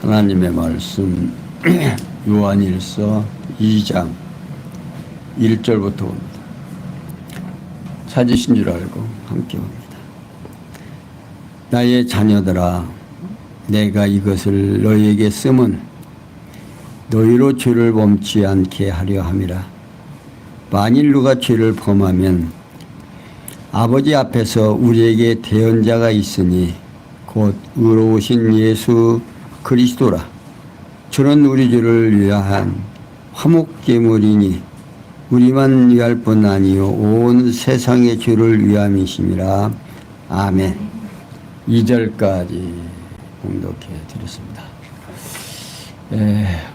하나님의 말씀 요한일서 2장 1절부터 봅니다. 찾으신 줄 알고 함께 봅니다. 나의 자녀들아, 내가 이것을 너희에게 쓰면 너희로 죄를 범치 않게 하려 함이라. 만일 누가 죄를 범하면 아버지 앞에서 우리에게 대언자가 있으니 곧 의로우신 예수 그리스도라. 저는 우리 죄를 위한 화목제물이니 우리만 위할 뿐 아니요 온 세상의 죄를 위함이심이라. 아멘. 2절까지 봉독해 드렸습니다.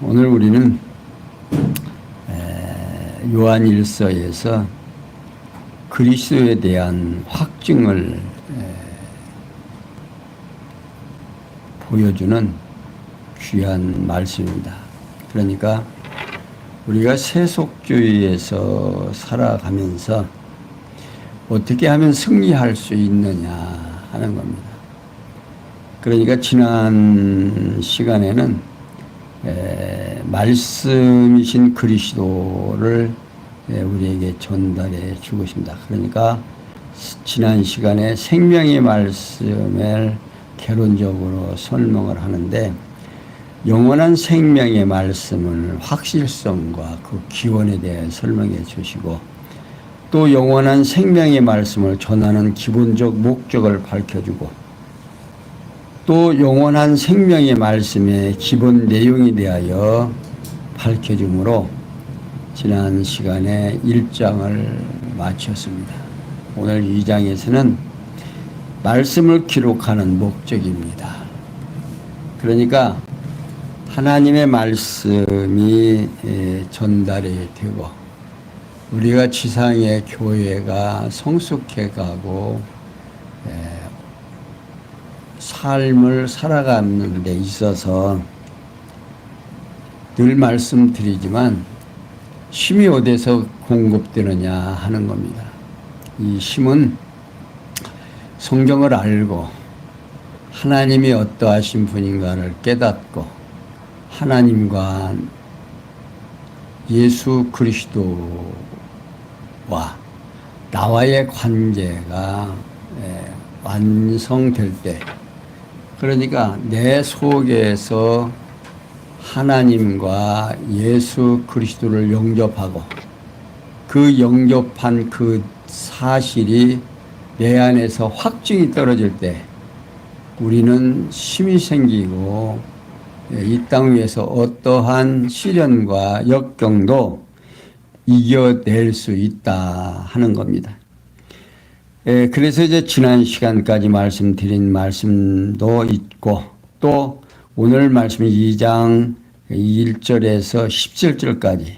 오늘 우리는 요한일서에서 그리스도에 대한 확증을 보여주는 귀한 말씀입니다. 그러니까 우리가 세속주의에서 살아가면서 어떻게 하면 승리할 수 있느냐 하는 겁니다. 그러니까 지난 시간에는 말씀이신 그리스도를 우리에게 전달해 주고 있습니다. 그러니까 지난 시간에 생명의 말씀을 개론적으로 설명을 하는데, 영원한 생명의 말씀을 확실성과 그 기원에 대해 설명해 주시고, 또 영원한 생명의 말씀을 전하는 기본적 목적을 밝혀주고, 또 영원한 생명의 말씀의 기본 내용에 대하여 밝혀주므로 지난 시간에 1장을 마쳤습니다. 오늘 2장에서는 말씀을 기록하는 목적입니다. 그러니까 하나님의 말씀이 전달이 되고 우리가 지상의 교회가 성숙해 가고 삶을 살아가는 데 있어서 늘 말씀드리지만 힘이 어디서 공급되느냐 하는 겁니다. 이 힘은 성경을 알고 하나님이 어떠하신 분인가를 깨닫고 하나님과 예수 그리스도와 나와의 관계가 완성될 때, 그러니까 내 속에서 하나님과 예수 그리스도를 영접하고 그 영접한 그 사실이 내 안에서 확증이 떨어질 때 우리는 힘이 생기고 이 땅 위에서 어떠한 시련과 역경도 이겨낼 수 있다 하는 겁니다. 그래서 이제 지난 시간까지 말씀드린 말씀도 있고, 또 오늘 말씀 2장 1절에서 17절까지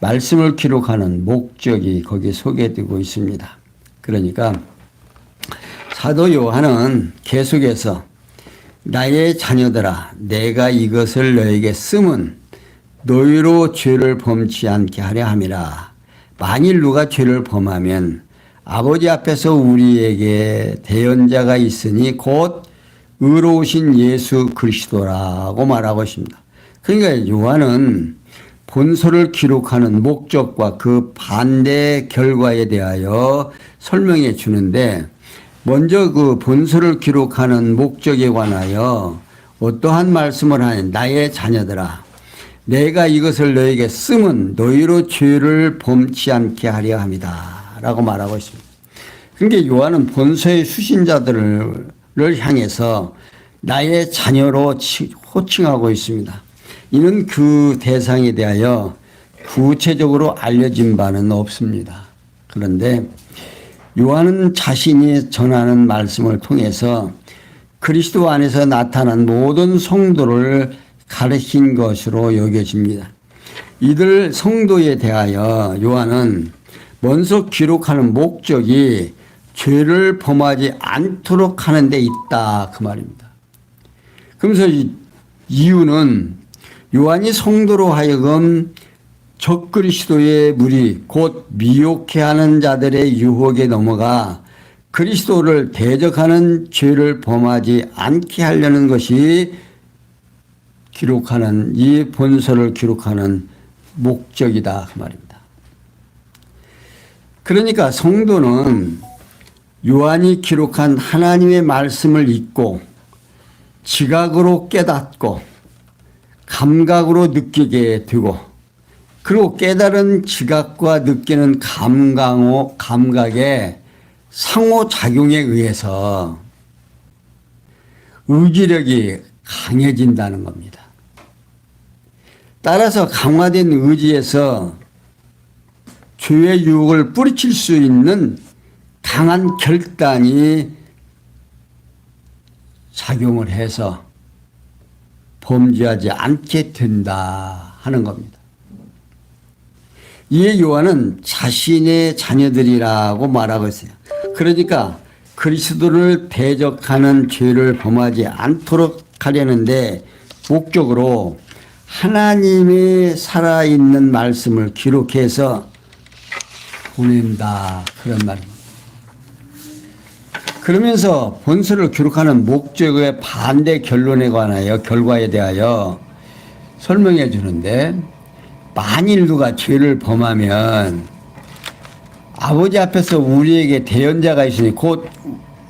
말씀을 기록하는 목적이 거기에 소개되고 있습니다. 그러니까 사도 요한은 계속해서 나의 자녀들아, 내가 이것을 너에게 쓰면 너희로 죄를 범치 않게 하려 함이라. 만일 누가 죄를 범하면 아버지 앞에서 우리에게 대언자가 있으니 곧 의로우신 예수 그리스도라고 말하고 있습니다. 그러니까 요한은 본서를 기록하는 목적과 그 반대 결과에 대하여 설명해 주는데, 먼저 그 본서를 기록하는 목적에 관하여 어떠한 말씀을 하니, 나의 자녀들아, 내가 이것을 너에게 쓰면 너희로 죄를 범치 않게 하려 함이다 라고 말하고 있습니다. 그러니까 요한은 본서의 수신자들을 향해서 나의 자녀로 호칭하고 있습니다. 이는 그 대상에 대하여 구체적으로 알려진 바는 없습니다. 그런데 요한은 자신이 전하는 말씀을 통해서 그리스도 안에서 나타난 모든 성도를 가르친 것으로 여겨집니다. 이들 성도에 대하여 요한은 먼저 기록하는 목적이 죄를 범하지 않도록 하는 데 있다 그 말입니다. 그러면서 이유는 요한이 성도로 하여금 적그리스도의 무리 곧 미혹해하는 자들의 유혹에 넘어가 그리스도를 대적하는 죄를 범하지 않게 하려는 것이 기록하는 이 본서를 기록하는 목적이다 그 말입니다. 그러니까 성도는 요한이 기록한 하나님의 말씀을 읽고 지각으로 깨닫고 감각으로 느끼게 되고 그리고 깨달은 지각과 느끼는 감각의 상호작용에 의해서 의지력이 강해진다는 겁니다. 따라서 강화된 의지에서 죄의 유혹을 뿌리칠 수 있는 강한 결단이 작용을 해서 범죄하지 않게 된다 하는 겁니다. 이에 요한은 자신의 자녀들이라고 말하고 있어요. 그러니까 그리스도를 대적하는 죄를 범하지 않도록 하려는데 목적으로 하나님의 살아있는 말씀을 기록해서 보낸다 그런 말입니다. 그러면서 본서를 기록하는 목적의 반대 결론에 관하여 결과에 대하여 설명해 주는데 만일 누가 죄를 범하면 아버지 앞에서 우리에게 대언자가 있으니 곧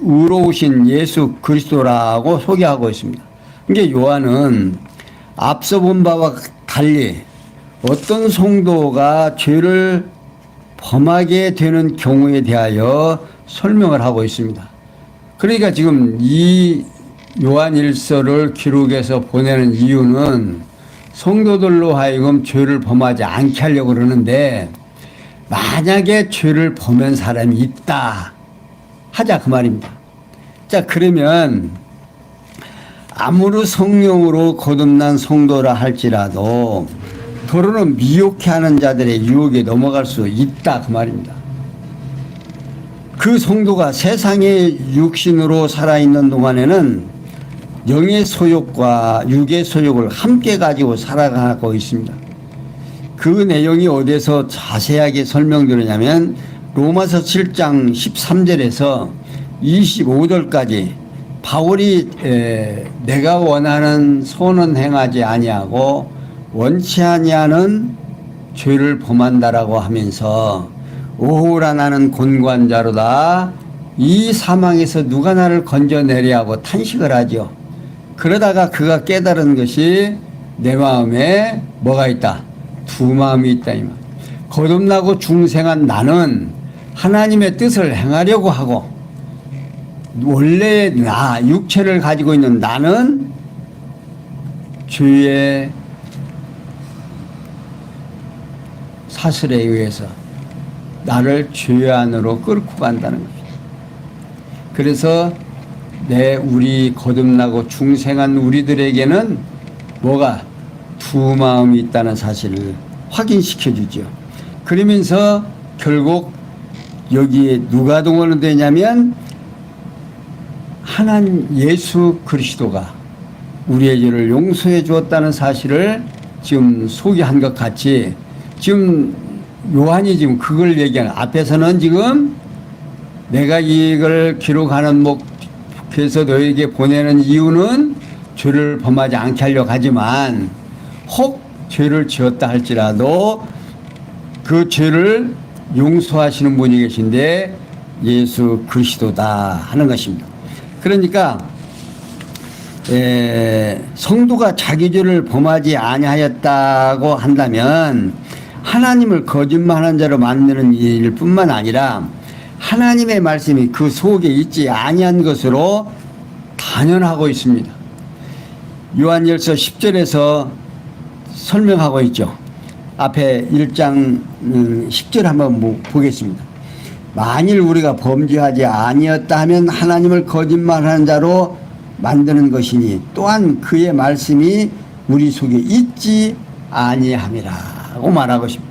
의로우신 예수 그리스도라고 소개하고 있습니다. 그러니까 요한은 앞서 본 바와 달리 어떤 성도가 죄를 범하게 되는 경우에 대하여 설명을 하고 있습니다. 그러니까 지금 이 요한일서를 기록해서 보내는 이유는 성도들로 하여금 죄를 범하지 않게 하려고 그러는데 만약에 죄를 범한 사람이 있다 하자 그 말입니다. 자, 그러면 아무리 성령으로 거듭난 성도라 할지라도 도로는 미혹해 하는 자들의 유혹에 넘어갈 수 있다 그 말입니다. 그 성도가 세상의 육신으로 살아있는 동안에는 영의 소욕과 육의 소욕을 함께 가지고 살아가고 있습니다. 그 내용이 어디서 자세하게 설명되느냐면 로마서 7장 13절에서 25절까지 바울이 내가 원하는 선은 행하지 아니하고 원치 아니하는 죄를 범한다라고 하면서 오호라 나는 곤고한자로다 이 사망에서 누가 나를 건져내려 하고 탄식을 하죠. 그러다가 그가 깨달은 것이 내 마음에 뭐가 있다? 두 마음이 있다 이 말. 거듭나고 중생한 나는 하나님의 뜻을 행하려고 하고 원래 나 육체를 가지고 있는 나는 죄의 사슬에 의해서 나를 죄 안으로 끌고 간다는 겁니다. 그래서 우리 거듭나고 중생한 우리들에게는 뭐가 두 마음이 있다는 사실을 확인시켜 주죠. 그러면서 결국 여기에 누가 동원이 되냐면 하나님 예수 그리스도가 우리의 죄를 용서해 주었다는 사실을 지금 소개한 것 같이 지금 요한이 지금 그걸 얘기하는 앞에서는 지금 내가 이걸 기록하는 그래서 너에게 보내는 이유는 죄를 범하지 않게 하려고 하지만 혹 죄를 지었다 할지라도 그 죄를 용서하시는 분이 계신데 예수 그리스도다 하는 것입니다. 그러니까 성도가 자기 죄를 범하지 아니하였다고 한다면 하나님을 거짓말하는 자로 만드는 일뿐만 아니라 하나님의 말씀이 그 속에 있지 아니한 것으로 단언하고 있습니다. 요한일서 10절에서 설명하고 있죠. 앞에 1장 10절 한번 보겠습니다. 만일 우리가 범죄하지 아니었다 하면 하나님을 거짓말하는 자로 만드는 것이니 또한 그의 말씀이 우리 속에 있지 아니함이라고 말하고 있습니다.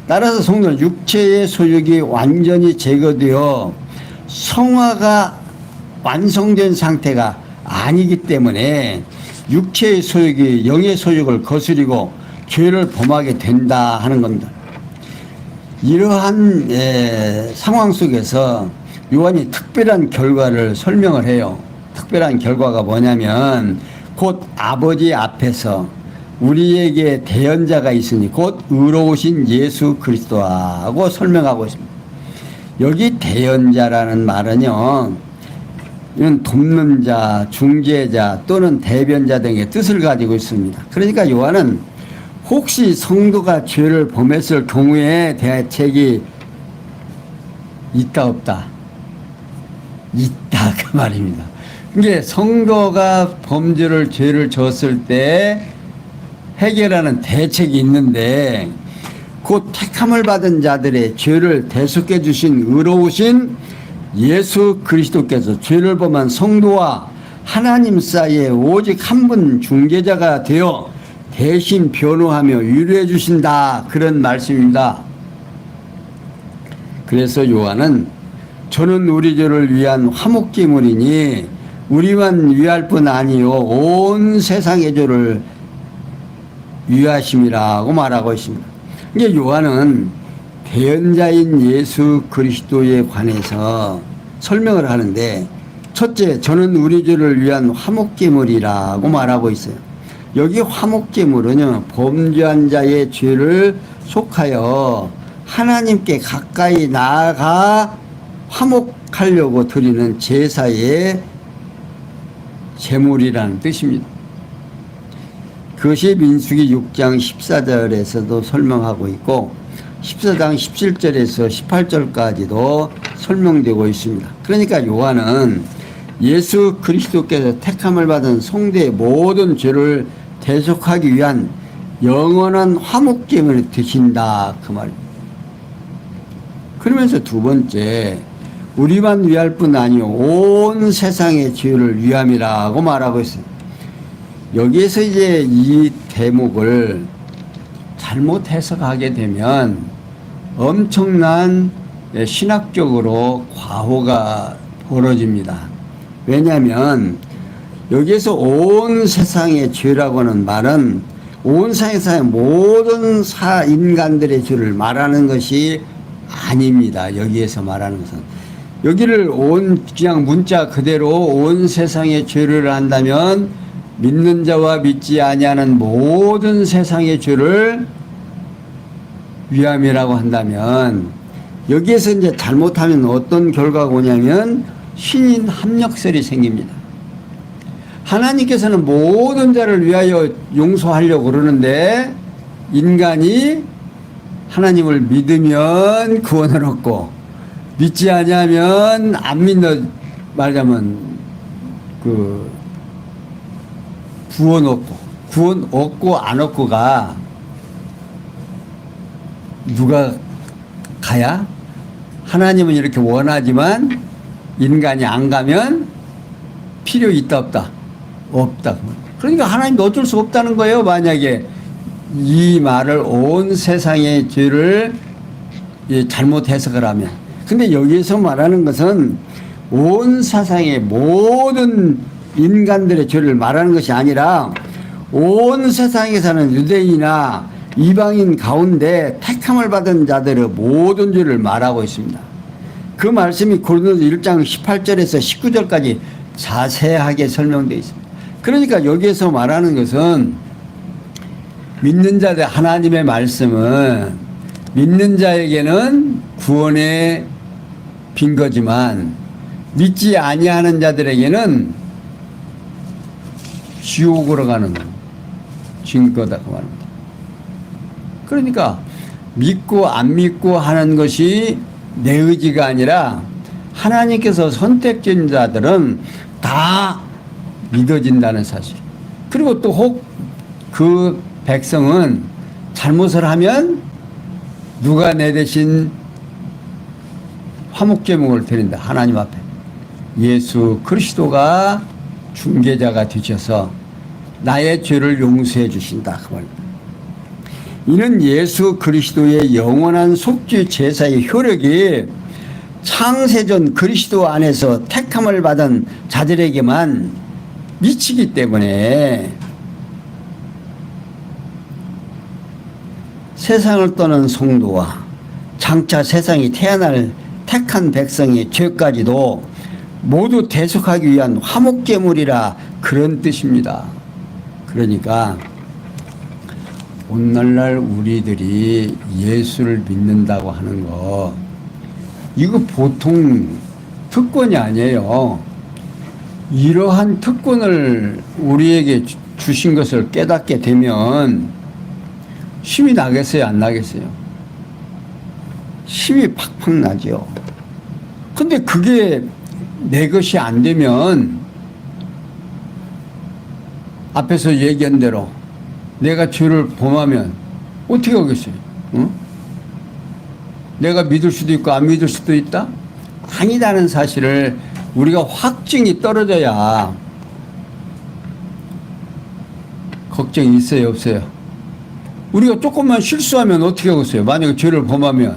따라서 성도는 육체의 소욕이 완전히 제거되어 성화가 완성된 상태가 아니기 때문에 육체의 소욕이 영의 소욕을 거스리고 죄를 범하게 된다 하는 겁니다. 이러한 상황 속에서 요한이 특별한 결과를 설명을 해요. 특별한 결과가 뭐냐면 곧 아버지 앞에서 우리에게 대언자가 있으니 곧 의로우신 예수 그리스도하고 설명하고 있습니다. 여기 대언자라는 말은요, 이건 돕는 자, 중재자 또는 대변자 등의 뜻을 가지고 있습니다. 그러니까 요한은 혹시 성도가 죄를 범했을 경우에 대책이 있다 없다? 있다 그 말입니다. 이게 성도가 범죄를 죄를 졌을 때 해결하는 대책이 있는데 곧 택함을 받은 자들의 죄를 대속해 주신 의로우신 예수 그리스도께서 죄를 범한 성도와 하나님 사이에 오직 한 분 중재자가 되어 대신 변호하며 위로해 주신다, 그런 말씀입니다. 그래서 요한은 저는 우리 죄를 위한 화목제물이니 우리만 위할 뿐 아니요 온 세상의 죄를 위하심이라고 말하고 있습니다. 이게 요한은 대언자인 예수 그리스도에 관해서 설명을 하는데, 첫째, 저는 우리 죄를 위한 화목제물이라고 말하고 있어요. 여기 화목제물은요, 범죄한 자의 죄를 속하여 하나님께 가까이 나아가 화목하려고 드리는 제사의 제물이라는 뜻입니다. 그것이 민수기 6장 14절에서도 설명하고 있고 14장 17절에서 18절까지도 설명되고 있습니다. 그러니까 요한은 예수 그리스도께서 택함을 받은 성도의 모든 죄를 대속하기 위한 영원한 화목제물을 드신다 그 말입니다. 그러면서 두 번째, 우리만 위할 뿐 아니요 온 세상의 죄를 위함이라고 말하고 있어요. 여기에서 이제 이 대목을 잘못 해석하게 되면 엄청난 신학적으로 과오가 벌어집니다. 왜냐하면 여기에서 온 세상의 죄라고 하는 말은 온 세상의 모든 인간들의 죄를 말하는 것이 아닙니다. 여기에서 말하는 것은 여기를 그냥 문자 그대로 온 세상의 죄를 한다면 믿는 자와 믿지 아니하는 모든 세상의 죄를 위함이라고 한다면 여기에서 이제 잘못하면 어떤 결과가 오냐면 신인 합력설이 생깁니다. 하나님께서는 모든 자를 위하여 용서하려고 그러는데 인간이 하나님을 믿으면 구원을 얻고 믿지 아니하면 안 믿는, 말하자면 구원 얻고 안 얻고가 누가 가야? 하나님은 이렇게 원하지만 인간이 안 가면 필요 있다 없다? 없다. 그러니까 하나님도 어쩔 수 없다는 거예요. 만약에 이 말을 온 세상의 죄를 잘못 해석을 하면. 근데 여기에서 말하는 것은 온 세상의 모든 인간들의 죄를 말하는 것이 아니라 온 세상에 사는 유대인이나 이방인 가운데 택함을 받은 자들의 모든 죄를 말하고 있습니다. 그 말씀이 고린도서 1장 18절에서 19절까지 자세하게 설명되어 있습니다. 그러니까 여기에서 말하는 것은 믿는 자들, 하나님의 말씀은 믿는 자에게는 구원의 빈거지만 믿지 아니하는 자들에게는 지옥으로 가는 증거다 그 말입니다. 그러니까 믿고 안 믿고 하는 것이 내 의지가 아니라 하나님께서 선택된 자들은 다 믿어진다는 사실. 그리고 또 혹 그 백성은 잘못을 하면 누가 내 대신 화목제물을 드린다. 하나님 앞에 예수 그리스도가 중개자가 되셔서 나의 죄를 용서해 주신다 그 말입니다. 이는 예수 그리스도의 영원한 속죄 제사의 효력이 창세전 그리스도 안에서 택함을 받은 자들에게만 미치기 때문에 세상을 떠난 성도와 장차 세상이 태어날 택한 백성의 죄까지도 모두 대속하기 위한 화목제물이라 그런 뜻입니다. 그러니까 오늘날 우리들이 예수를 믿는다고 하는 거 이거 보통 특권이 아니에요. 이러한 특권을 우리에게 주신 것을 깨닫게 되면 힘이 나겠어요? 안 나겠어요? 힘이 팍팍 나죠. 근데 그게 내 것이 안 되면 앞에서 얘기한 대로 내가 죄를 범하면 어떻게 하겠어요? 응? 내가 믿을 수도 있고 안 믿을 수도 있다? 아니다는 사실을 우리가 확증이 떨어져야 걱정이 있어요, 없어요? 우리가 조금만 실수하면 어떻게 하겠어요? 만약에 죄를 범하면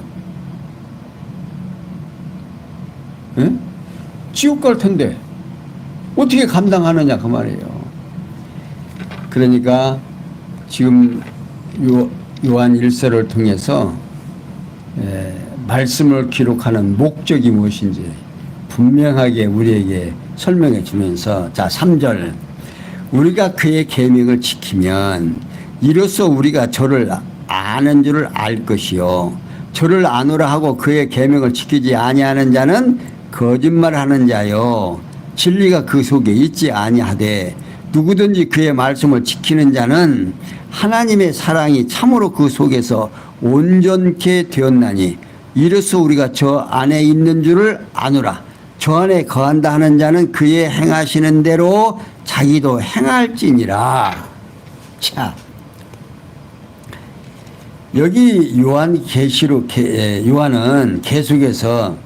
응? 지옥 갈 텐데 어떻게 감당하느냐 그 말이에요. 그러니까 지금 요한 1서를 통해서 말씀을 기록하는 목적이 무엇인지 분명하게 우리에게 설명해 주면서 자 3절 우리가 그의 계명을 지키면 이로써 우리가 저를 아는 줄을 알 것이요 저를 아노라 하고 그의 계명을 지키지 아니하는 자는 거짓말하는 자요 진리가 그 속에 있지 아니하되 누구든지 그의 말씀을 지키는 자는 하나님의 사랑이 참으로 그 속에서 온전케 되었나니 이로써 우리가 저 안에 있는 줄을 아노라. 저 안에 거한다 하는 자는 그의 행하시는 대로 자기도 행할지니라. 자, 여기 요한은 계속해서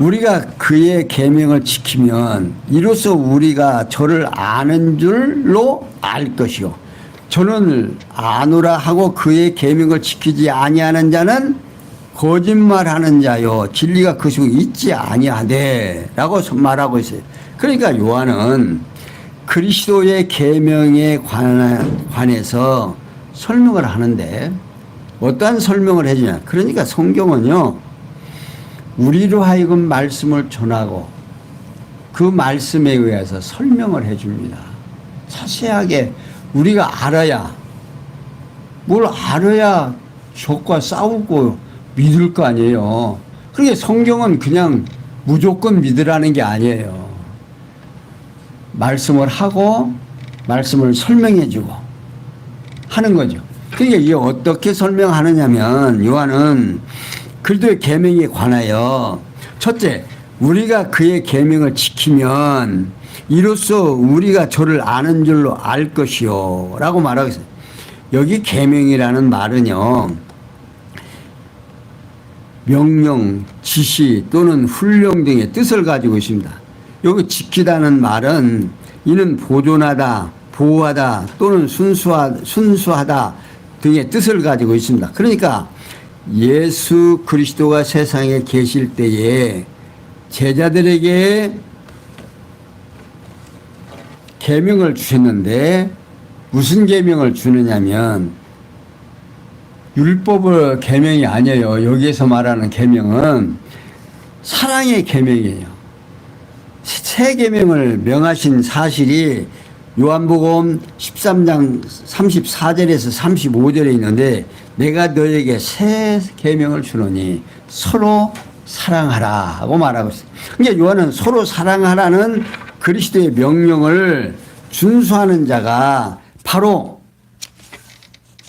우리가 그의 계명을 지키면 이로써 우리가 저를 아는 줄로 알 것이요 저는 아노라 하고 그의 계명을 지키지 아니하는 자는 거짓말하는 자요 진리가 그 속에 있지 아니하되 라고 말하고 있어요. 그러니까 요한은 그리스도의 계명에 관해서 설명을 하는데 어떠한 설명을 해주냐. 그러니까 성경은요 우리로 하여금 말씀을 전하고 그 말씀에 의해서 설명을 해줍니다. 자세하게 우리가 알아야 뭘 알아야 적과 싸우고 믿을 거 아니에요. 그러니까 성경은 그냥 무조건 믿으라는 게 아니에요. 말씀을 하고 말씀을 설명해주고 하는 거죠. 그러니까 이게 어떻게 설명하느냐면 요한은 그리스도의 계명에 관하여 첫째 우리가 그의 계명을 지키면 이로써 우리가 저를 아는 줄로 알 것이요 라고 말하고 있어요. 여기 계명이라는 말은요 명령, 지시 또는 훈령 등의 뜻을 가지고 있습니다. 여기 지키다는 말은 이는 보존하다, 보호하다 또는 순수하다 등의 뜻을 가지고 있습니다. 그러니까 예수 그리스도가 세상에 계실 때에 제자들에게 계명을 주셨는데 무슨 계명을 주느냐면 율법의 계명이 아니에요. 여기에서 말하는 계명은 사랑의 계명이에요. 새 계명을 명하신 사실이 요한복음 13장 34절에서 35절에 있는데 내가 너에게 새 계명을 주노니 서로 사랑하라 하고 말하고 있어요. 그러니까 요한은 서로 사랑하라는 그리스도의 명령을 준수하는 자가 바로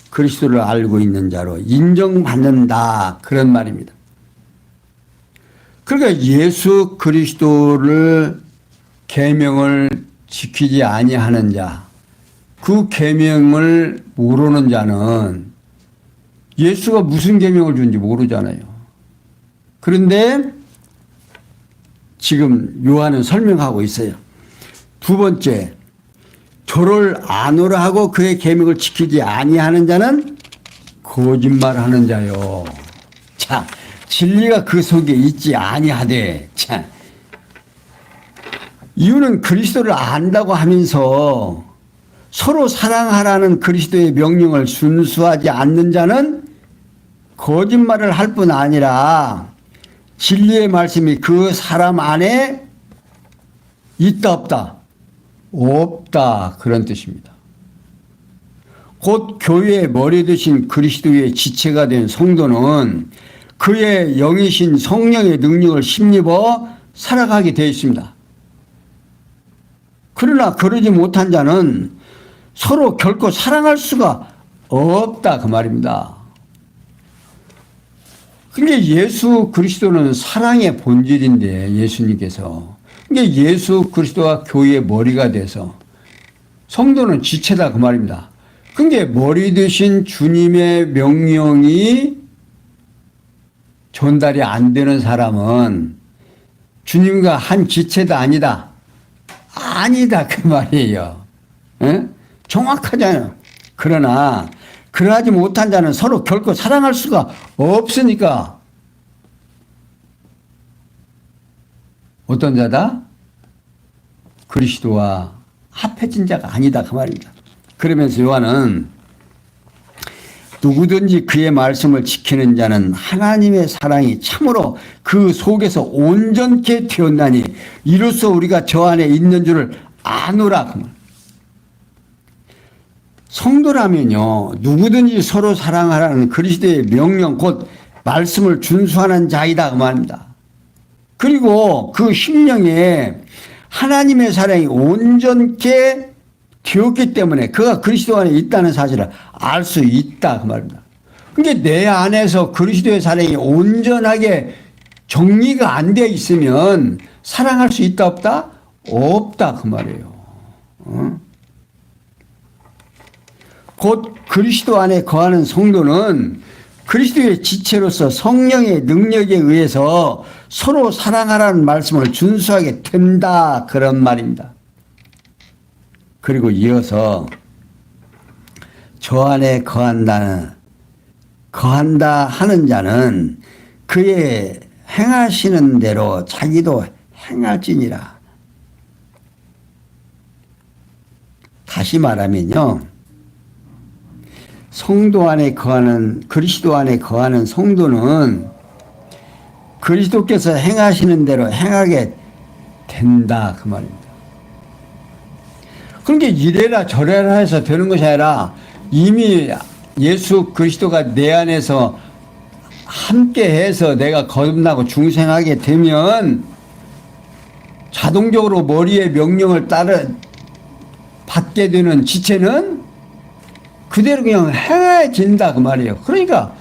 그리스도를 알고 있는 자로 인정받는다 그런 말입니다. 그러니까 예수 그리스도를 계명을 지키지 아니하는 자, 그 계명을 모르는 자는 예수가 무슨 계명을 준지 모르잖아요. 그런데 지금 요한은 설명하고 있어요. 두 번째, 저를 아노라 하고 그의 계명을 지키지 아니하는 자는 거짓말하는 자요. 자, 진리가 그 속에 있지 아니하되. 자, 이유는 그리스도를 안다고 하면서 서로 사랑하라는 그리스도의 명령을 순수하지 않는 자는 거짓말을 할 뿐 아니라 진리의 말씀이 그 사람 안에 있다 없다? 없다 그런 뜻입니다. 곧 교회의 머리 되신 그리스도의 지체가 된 성도는 그의 영이신 성령의 능력을 힘입어 살아가게 되어 있습니다. 그러나 그러지 못한 자는 서로 결코 사랑할 수가 없다 그 말입니다. 근데 예수 그리스도는 사랑의 본질인데 예수님께서 그러니까 예수 그리스도가 교회의 머리가 돼서 성도는 지체다 그 말입니다. 근데 머리 되신 주님의 명령이 전달이 안 되는 사람은 주님과 한 지체다 아니다. 아니다 그 말이에요. 에? 정확하잖아요. 그러나 그러하지 못한 자는 서로 결코 사랑할 수가 없으니까 어떤 자다? 그리스도와 합해진 자가 아니다 그 말입니다. 그러면서 요한은 누구든지 그의 말씀을 지키는 자는 하나님의 사랑이 참으로 그 속에서 온전케 되었나니 이로써 우리가 저 안에 있는 줄을 아노라. 성도라면요 누구든지 서로 사랑하라는 그리스도의 명령 곧 말씀을 준수하는 자이다 그 말입니다. 그리고 그 심령에 하나님의 사랑이 온전케 되었기 때문에 그가 그리스도 안에 있다는 사실을 알 수 있다 그 말입니다. 그러니까 내 안에서 그리스도의 사랑이 온전하게 정리가 안 되어 있으면 사랑할 수 있다 없다? 없다 그 말이에요. 곧 그리스도 안에 거하는 성도는 그리스도의 지체로서 성령의 능력에 의해서 서로 사랑하라는 말씀을 준수하게 된다 그런 말입니다. 그리고 이어서 저 안에 거한다 하는 자는 그의 행하시는 대로 자기도 행할지니라. 다시 말하면요. 성도 안에 거하는 그리스도 안에 거하는 성도는 그리스도께서 행하시는 대로 행하게 된다 그 말입니다. 그러니까 이래라 저래라 해서 되는 것이 아니라 이미 예수 그리스도가 내 안에서 함께해서 내가 거듭나고 중생하게 되면 자동적으로 머리의 명령을 받게 되는 지체는 그대로 그냥 행해진다 그 말이에요. 그러니까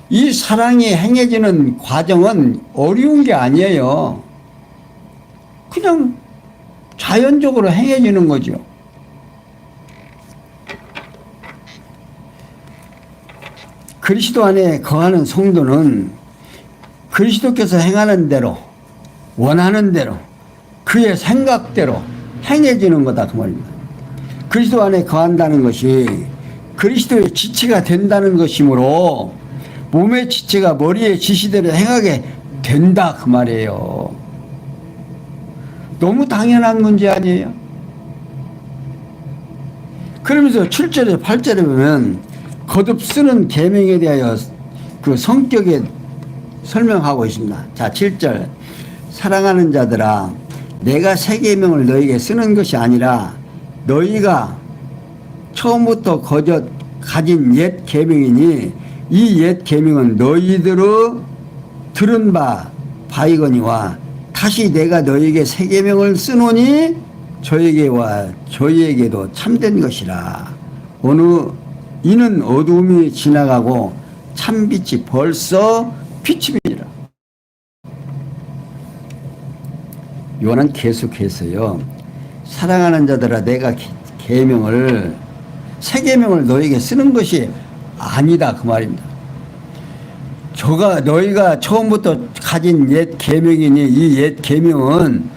이 사랑이 행해지는 과정은 어려운 게 아니에요. 그냥 자연적으로 행해지는 거죠. 그리스도 안에 거하는 성도는 그리스도께서 행하는 대로 원하는 대로 그의 생각대로 행해지는 거다 그 말입니다. 그리스도 안에 거한다는 것이 그리스도의 지체가 된다는 것이므로 몸의 지체가 머리의 지시대로 행하게 된다 그 말이에요. 너무 당연한 문제 아니에요? 그러면서 7절에 8절에 보면 거듭 쓰는 계명에 대하여 그 성격에 설명하고 있습니다. 자, 7절. 사랑하는 자들아, 내가 새 계명을 너희에게 쓰는 것이 아니라 너희가 처음부터 가진 옛 계명이니 이 옛 계명은 너희들의 들은 바이거니와 다시 내가 너희에게 새 계명을 쓰노니 저에게와 저희에게도 참된 것이라. 이는 어두움이 지나가고 참빛이 벌써 빛이 비니라. 요한은 계속해서요. 사랑하는 자들아 내가 새 계명을 너희에게 쓰는 것이 아니다 그 말입니다. 너희가 처음부터 가진 옛 계명이니 이 옛 계명은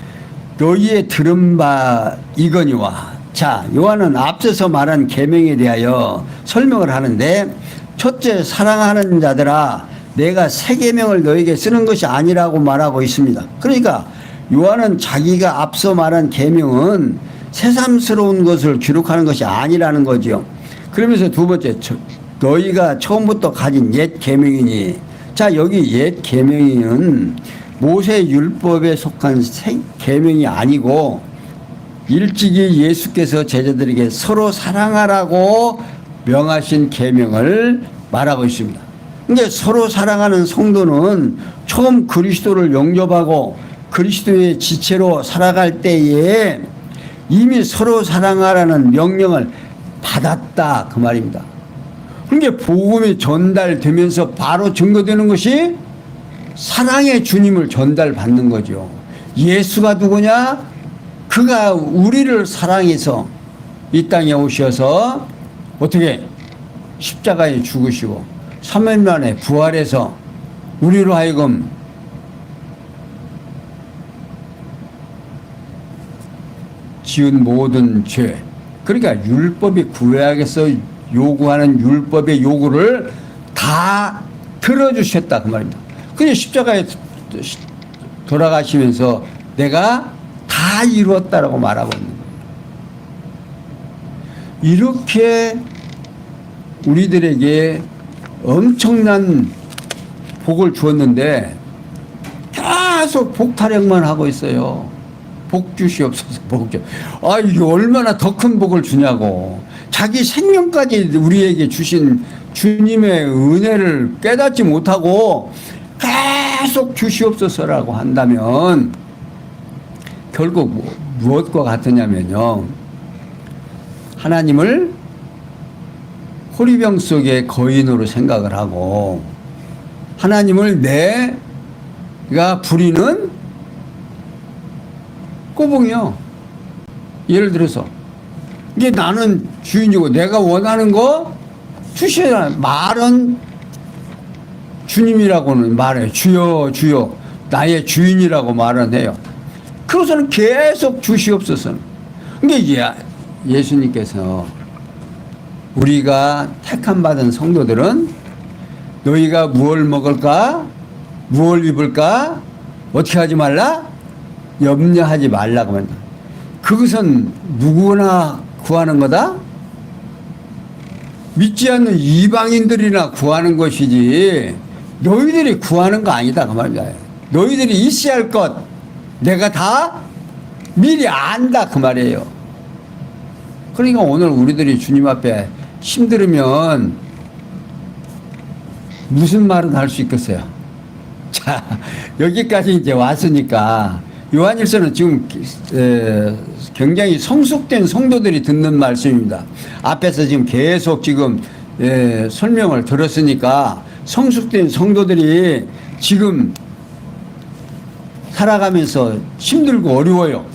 너희의 들은 바 이거니와. 자, 요한은 앞서서 말한 계명에 대하여 설명을 하는데 첫째, 사랑하는 자들아 내가 새 계명을 너희에게 쓰는 것이 아니라고 말하고 있습니다. 그러니까 요한은 자기가 앞서 말한 계명은 새삼스러운 것을 기록하는 것이 아니라는 거죠. 그러면서 두 번째, 너희가 처음부터 가진 옛 계명이니. 자, 여기 옛 계명은 모세 율법에 속한 새 계명이 아니고 일찍이 예수께서 제자들에게 서로 사랑하라고 명하신 계명을 말하고 있습니다. 근데 서로 사랑하는 성도는 처음 그리스도를 영접하고 그리스도의 지체로 살아갈 때에 이미 서로 사랑하라는 명령을 받았다 그 말입니다. 그러니까 복음이 전달되면서 바로 증거되는 것이 사랑의 주님을 전달받는 거죠. 예수가 누구냐? 그가 우리를 사랑해서 이 땅에 오셔서 어떻게 십자가에 죽으시고 3일 만에 부활해서 우리로 하여금 지은 모든 죄, 그러니까 율법이 구약에서 요구하는 율법의 요구를 다 들어주셨다 그 말입니다. 그냥 십자가에 돌아가시면서 내가 다 이루었다라고 말하고 있는 거예요. 이렇게 우리들에게 엄청난 복을 주었는데 계속 복 타령만 하고 있어요. 복 주시옵소서, 복 주. 아, 이게 얼마나 더 큰 복을 주냐고. 자기 생명까지 우리에게 주신 주님의 은혜를 깨닫지 못하고 계속 주시옵소서라고 한다면 결국 무엇과 같으냐면요. 하나님을 호리병 속의 거인으로 생각을 하고 하나님을 내가 부리는 꼬봉이요. 예를 들어서 이게 나는 주인이고 내가 원하는 거 주셔야 말은 주님이라고는 말해요. 주여 주여 나의 주인이라고 말은 해요. 그것은 계속 주시옵소서. 그러니까 예수님께서 우리가 택함 받은 성도들은 너희가 무엇을 먹을까? 무엇을 입을까? 어떻게 하지 말라? 염려하지 말라고 합니다. 그것은 누구나 구하는 거다? 믿지 않는 이방인들이나 구하는 것이지 너희들이 구하는 거 아니다 그 말입니다. 너희들이 있어야 할 것 내가 다 미리 안다 그 말이에요. 그러니까 오늘 우리들이 주님 앞에 힘들으면 무슨 말은 할 수 있겠어요? 자, 여기까지 이제 왔으니까 요한일서는 지금 굉장히 성숙된 성도들이 듣는 말씀입니다. 앞에서 지금 계속 지금 설명을 들었으니까 성숙된 성도들이 지금 살아가면서 힘들고 어려워요.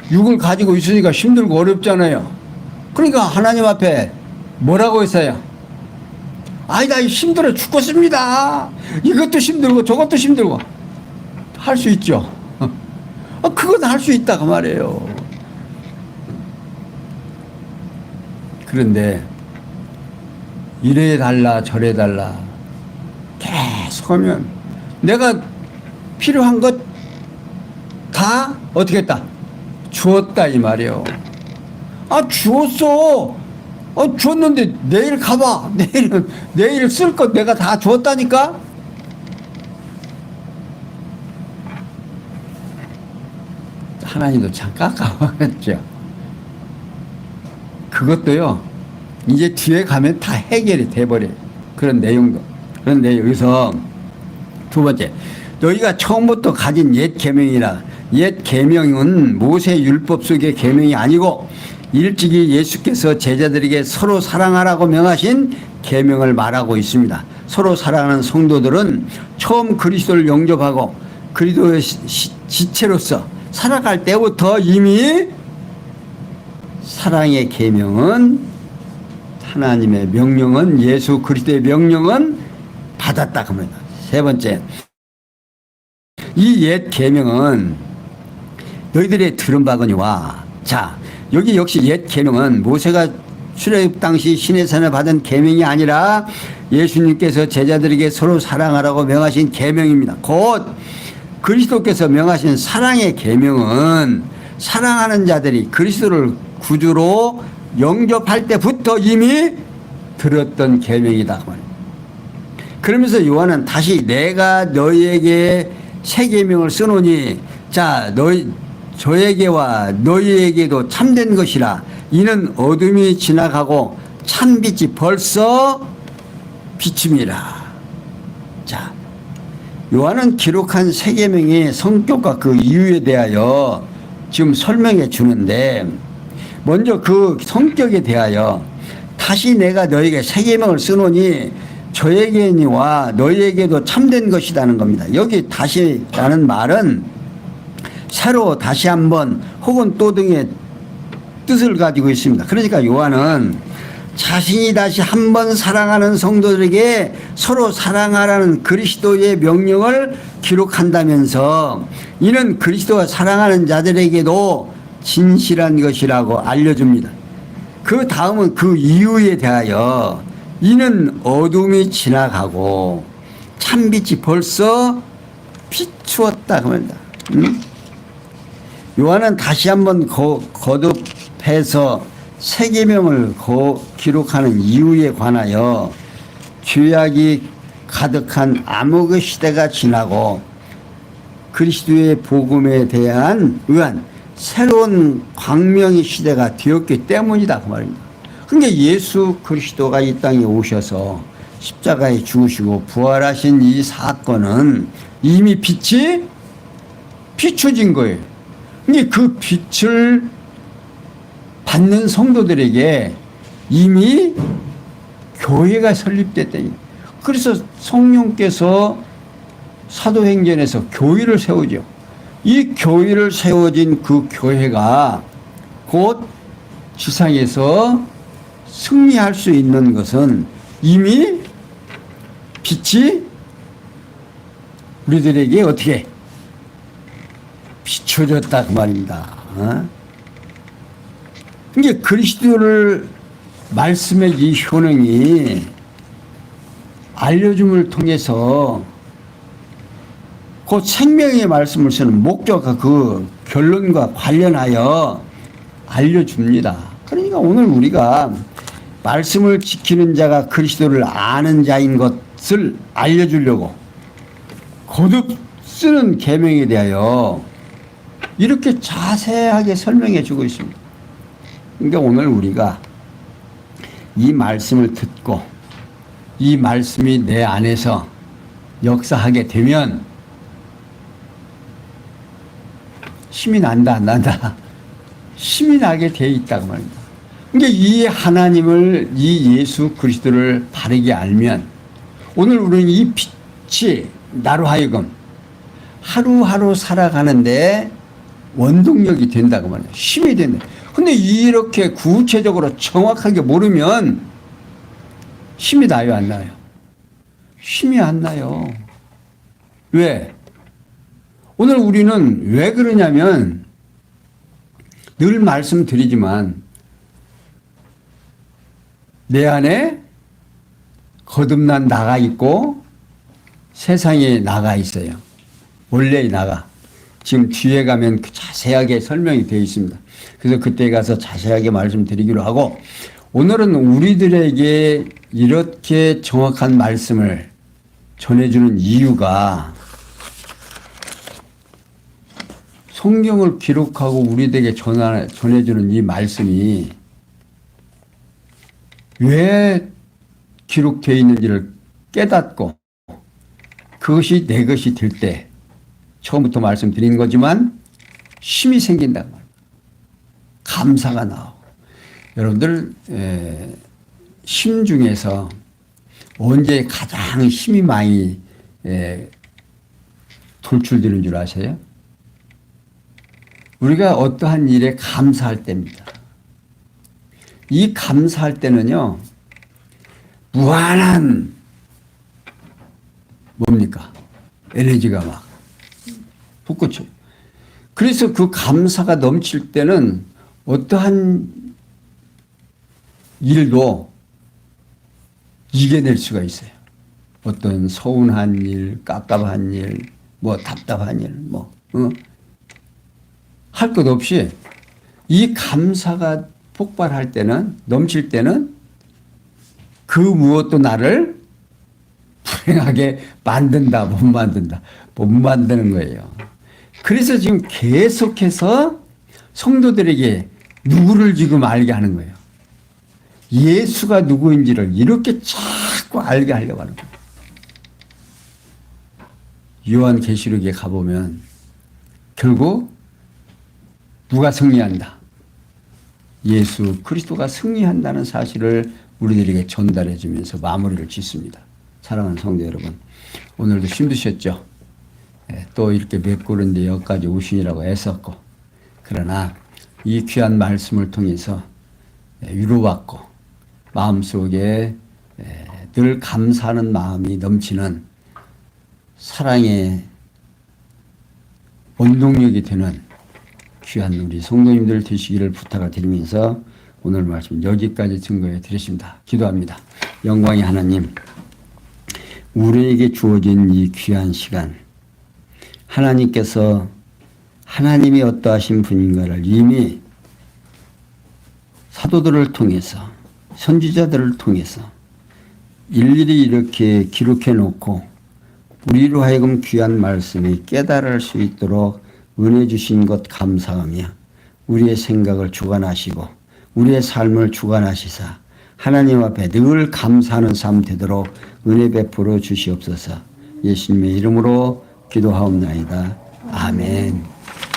육을 가지고 있으니까 힘들고 어렵잖아요. 그러니까 하나님 앞에 뭐라고 했어요? 아이, 나 힘들어 죽겠습니다. 이것도 힘들고 저것도 힘들고. 할 수 있죠. 그건 할 수 있다 그 말이에요. 그런데 이래 달라 저래 달라 계속 하면 내가 필요한 것 다 어떻게 했다? 주었다 이 말이에요. 아, 주었어. 줬는데 내일 가봐. 내일 쓸 것 내가 다 주었다니까? 하나님도 참 깜깜하겠죠. 그것도요, 이제 뒤에 가면 다 해결이 돼버려요. 그런 내용도. 그런데 여기서 두 번째, 너희가 처음부터 가진 옛 계명이라, 옛 계명은 모세 율법 속의 계명이 아니고 일찍이 예수께서 제자들에게 서로 사랑하라고 명하신 계명을 말하고 있습니다. 서로 사랑하는 성도들은 처음 그리스도를 영접하고 그리스도의 지체로서 살아갈 때부터 이미 사랑의 계명은, 하나님의 명령은, 예수 그리스도의 명령은 받았다 그 말입니다. 세 번째, 이 옛 계명은 너희들의 들은 바거니와. 자, 여기 역시 옛 계명은 모세가 출애굽 당시 시내산을 받은 계명이 아니라 예수님께서 제자들에게 서로 사랑하라고 명하신 계명입니다. 곧 그리스도께서 명하신 사랑의 계명은 사랑하는 자들이 그리스도를 구주로 영접할 때부터 이미 들었던 계명이다. 그러면서 요한은 다시 내가 너희에게 새 계명을 쓰노니 자 너희 저에게와 너희에게도 참된 것이라 이는 어둠이 지나가고 찬빛이 벌써 비춤이라. 자, 요한은 기록한 세 계명의 성격과 그 이유에 대하여 지금 설명해 주는데, 먼저 그 성격에 대하여 다시 내가 너에게 세 계명을 쓰노니 저에게니와 너희에게도 참된 것이라는 겁니다. 여기 다시라는 말은 새로 다시 한번 혹은 또 등의 뜻을 가지고 있습니다. 그러니까 요한은 자신이 다시 한번 사랑하는 성도들에게 서로 사랑하라는 그리스도의 명령을 기록한다면서 이는 그리스도가 사랑하는 자들에게도 진실한 것이라고 알려줍니다. 그 다음은 그 이유에 대하여 이는 어둠이 지나가고 찬빛이 벌써 비추었다 그 말입니다. 요한은 다시 한번 거듭해서 세 계명을 기록하는 이유에 관하여 죄악이 가득한 암흑의 시대가 지나고 그리스도의 복음에 의한 새로운 광명의 시대가 되었기 때문이다 그 말입니다. 그러니까 예수 그리스도가 이 땅에 오셔서 십자가에 죽으시고 부활하신 이 사건은 이미 빛이 비춰진 거예요. 그러니까 그 빛을 받는 성도들에게 이미 교회가 설립됐다니. 그래서 성령께서 사도행전에서 교회를 세우죠. 이 교회를 세워진 그 교회가 곧 지상에서 승리할 수 있는 것은 이미 빛이 우리들에게 어떻게 비춰졌다 그 말입니다. 이게 그리스도를 말씀의 이 효능이 알려줌을 통해서 곧 생명의 말씀을 쓰는 목적과 그 결론과 관련하여 알려줍니다. 그러니까 오늘 우리가 말씀을 지키는 자가 그리스도를 아는 자인 것을 알려주려고 거듭 쓰는 계명에 대하여 이렇게 자세하게 설명해 주고 있습니다. 그러니까 오늘 우리가 이 말씀을 듣고 이 말씀이 내 안에서 역사하게 되면 힘이 난다 안 난다? 힘이 나게 돼 있다고 말입니다. 그러니까 이 하나님을 이 예수 그리스도를 바르게 알면 오늘 우리는 이 빛이 나로 하여금 하루하루 살아가는데 원동력이 된다고 말이에요. 힘이 된다. 근데 이렇게 구체적으로 정확하게 모르면 힘이 나요, 안 나요? 힘이 안 나요. 왜? 오늘 우리는 왜 그러냐면 늘 말씀드리지만 내 안에 거듭난 나가 있고 세상에 나가 있어요. 원래의 나가. 지금 뒤에 가면 자세하게 설명이 되어 있습니다. 그래서 그때 가서 자세하게 말씀드리기로 하고 오늘은 우리들에게 이렇게 정확한 말씀을 전해주는 이유가 성경을 기록하고 우리에게 전해주는 이 말씀이 왜 기록되어 있는지를 깨닫고 그것이 내 것이 될 때 처음부터 말씀드린 거지만 힘이 생긴단 말이에요. 감사가 나오고 여러분들 힘 중에서 언제 가장 힘이 많이 돌출되는 줄 아세요? 우리가 어떠한 일에 감사할 때입니다. 이 감사할 때는요, 무한한 뭡니까? 에너지가 막 솟구쳐요. 그래서 그 감사가 넘칠 때는 어떠한 일도 이겨낼 수가 있어요. 어떤 서운한 일, 깝깝한 일, 뭐 답답한 일, 할 것 없이 이 감사가 폭발할 때는, 넘칠 때는 그 무엇도 나를 불행하게 만든다, 못 만든다, 못 만드는 거예요. 그래서 지금 계속해서 성도들에게 누구를 지금 알게 하는 거예요. 예수가 누구인지를 이렇게 자꾸 알게 하려고 하는 거예요. 요한계시록에 가보면 결국 누가 승리한다? 예수 그리스도가 승리한다는 사실을 우리들에게 전달해 주면서 마무리를 짓습니다. 사랑하는 성도 여러분, 오늘도 힘드셨죠? 또 이렇게 몇 걸음인데 여기까지 오시느라고 애썼고, 그러나 이 귀한 말씀을 통해서 위로받고 마음속에 늘 감사하는 마음이 넘치는 사랑의 원동력이 되는 귀한 우리 성도님들 되시기를 부탁을 드리면서 오늘 말씀 여기까지 증거해 드렸습니다. 기도합니다. 영광의 하나님, 우리에게 주어진 이 귀한 시간, 하나님께서 하나님이 어떠하신 분인가를 이미 사도들을 통해서, 선지자들을 통해서 일일이 이렇게 기록해 놓고 우리로 하여금 귀한 말씀이 깨달을 수 있도록 은혜 주신 것 감사하며 우리의 생각을 주관하시고 우리의 삶을 주관하시사 하나님 앞에 늘 감사하는 삶 되도록 은혜 베풀어 주시옵소서. 예수님의 이름으로 기도하옵나이다. 아멘.